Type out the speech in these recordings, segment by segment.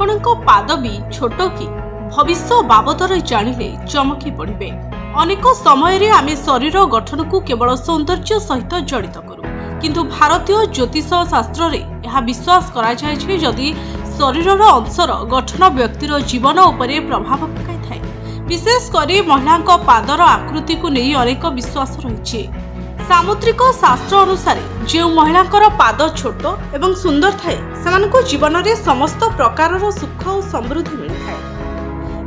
ଆପଣଙ୍କ ପାଦ ବି ଛୋଟ କି ଭବିଷ୍ୟ ବାବଦରେ ଜାଣିଲେ ଚମକି ପଡ଼ିବେ। ଅନେକ ସମୟରେ ଆମେ ଶରୀର ଗଠନକୁ କେବଳ ସୌନ୍ଦର୍ଯ୍ୟ ସହିତ ଜଡ଼ିତ କରୁ, କିନ୍ତୁ ଭାରତୀୟ ଜ୍ୟୋତିଷ ଶାସ୍ତ୍ରରେ ଏହା ବିଶ୍ୱାସ କରାଯାଏ ଯେ ଯଦି ଶରୀରର ଅଂଶର ଗଠନ ବ୍ୟକ୍ତିର ଜୀବନ ଉପରେ ପ୍ରଭାବ ପକାଇଥାଏ। ବିଶେଷ କରି ମହିଳାଙ୍କ ପାଦର ଆକୃତିକୁ ନେଇ ଅନେକ ବିଶ୍ୱାସ ରହିଛି। ସାମୁଦ୍ରିକ ଶାସ୍ତ୍ର ଅନୁସାରେ ଯେଉଁ ମହିଳାଙ୍କର ପାଦ ଛୋଟ ଏବଂ ସୁନ୍ଦର ଥାଏ ସେମାନଙ୍କୁ ଜୀବନରେ ସମସ୍ତ ପ୍ରକାରର ସୁଖ ଓ ସମୃଦ୍ଧି ମିଳିଥାଏ।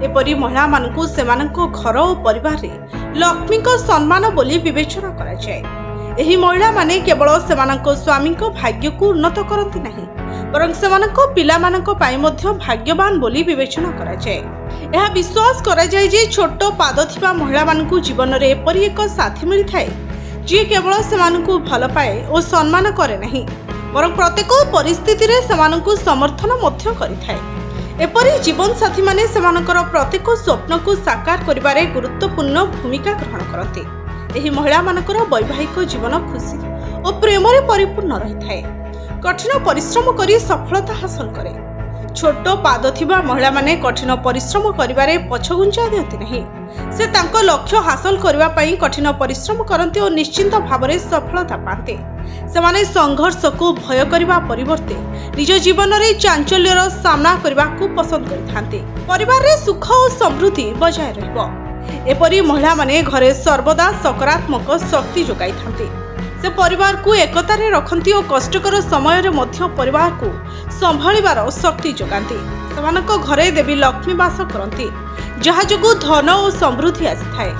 ଏପରି ମହିଳାମାନଙ୍କୁ ସେମାନଙ୍କ ଘର ଓ ପରିବାରରେ ଲକ୍ଷ୍ମୀଙ୍କ ସମ୍ମାନ ବୋଲି ବିବେଚନା କରାଯାଏ। ଏହି ମହିଳାମାନେ କେବଳ ସେମାନଙ୍କ ସ୍ୱାମୀଙ୍କ ଭାଗ୍ୟକୁ ଉନ୍ନତ କରନ୍ତି ନାହିଁ, ବରଂ ସେମାନଙ୍କ ପିଲାମାନଙ୍କ ପାଇଁ ମଧ୍ୟ ଭାଗ୍ୟବାନ ବୋଲି ବିବେଚନା କରାଯାଏ। ଏହା ବିଶ୍ୱାସ କରାଯାଏ ଯେ ଛୋଟ ପାଦ ଥିବା ମହିଳାମାନଙ୍କୁ ଜୀବନରେ ଏପରି ଏକ ସାଥୀ ମିଳିଥାଏ ଯିଏ କେବଳ ସେମାନଙ୍କୁ ଭଲ ପାଏ ଓ ସମ୍ମାନ କରେ ନାହିଁ, ବରଂ ପ୍ରତ୍ୟେକ ପରିସ୍ଥିତିରେ ସେମାନଙ୍କୁ ସମର୍ଥନ ମଧ୍ୟ କରିଥାଏ। ଏପରି ଜୀବନସାଥୀମାନେ ସେମାନଙ୍କର ପ୍ରତ୍ୟେକ ସ୍ୱପ୍ନକୁ ସାକାର କରିବାରେ ଗୁରୁତ୍ୱପୂର୍ଣ୍ଣ ଭୂମିକା ଗ୍ରହଣ କରନ୍ତି। ଏହି ମହିଳାମାନଙ୍କର ବୈବାହିକ ଜୀବନ ଖୁସି ଓ ପ୍ରେମରେ ପରିପୂର୍ଣ୍ଣ ରହିଥାଏ। କଠିନ ପରିଶ୍ରମ କରି ସଫଳତା ହାସଲ କରେ। ଛୋଟ ପାଦ ଥିବା ମହିଳାମାନେ କଠିନ ପରିଶ୍ରମ କରିବାରେ ପଛଘୁଞ୍ଚା ଦିଅନ୍ତି ନାହିଁ। ସେ ତାଙ୍କ ଲକ୍ଷ୍ୟ ହାସଲ କରିବା ପାଇଁ କଠିନ ପରିଶ୍ରମ କରନ୍ତି ଓ ନିଶ୍ଚିନ୍ତ ଭାବରେ ସଫଳତା ପାଆନ୍ତି। ସେମାନେ ସଂଘର୍ଷକୁ ଭୟ କରିବା ପରିବର୍ତ୍ତେ ନିଜ ଜୀବନରେ ଚାଞ୍ଚଲ୍ୟର ସାମ୍ନା କରିବାକୁ ପସନ୍ଦ କରିଥାନ୍ତି। ପରିବାରରେ ସୁଖ ଓ ସମୃଦ୍ଧି ବଜାୟ ରହିବ। ଏପରି ମହିଳାମାନେ ଘରେ ସର୍ବଦା ସକାରାତ୍ମକ ଶକ୍ତି ଯୋଗାଇଥାନ୍ତି। ସେ ପରିବାରକୁ ଏକତାରେ ରଖନ୍ତି ଓ କଷ୍ଟକର ସମୟରେ ମଧ୍ୟ ପରିବାରକୁ ସମ୍ଭାଳିବାର ଶକ୍ତି ଯୋଗାନ୍ତି। ସେମାନଙ୍କ ଘରେ ଦେବୀ ଲକ୍ଷ୍ମୀ ବାସ କରନ୍ତି, ଯାହା ଯୋଗୁଁ ଧନ ଓ ସମୃଦ୍ଧି ଆସିଥାଏ।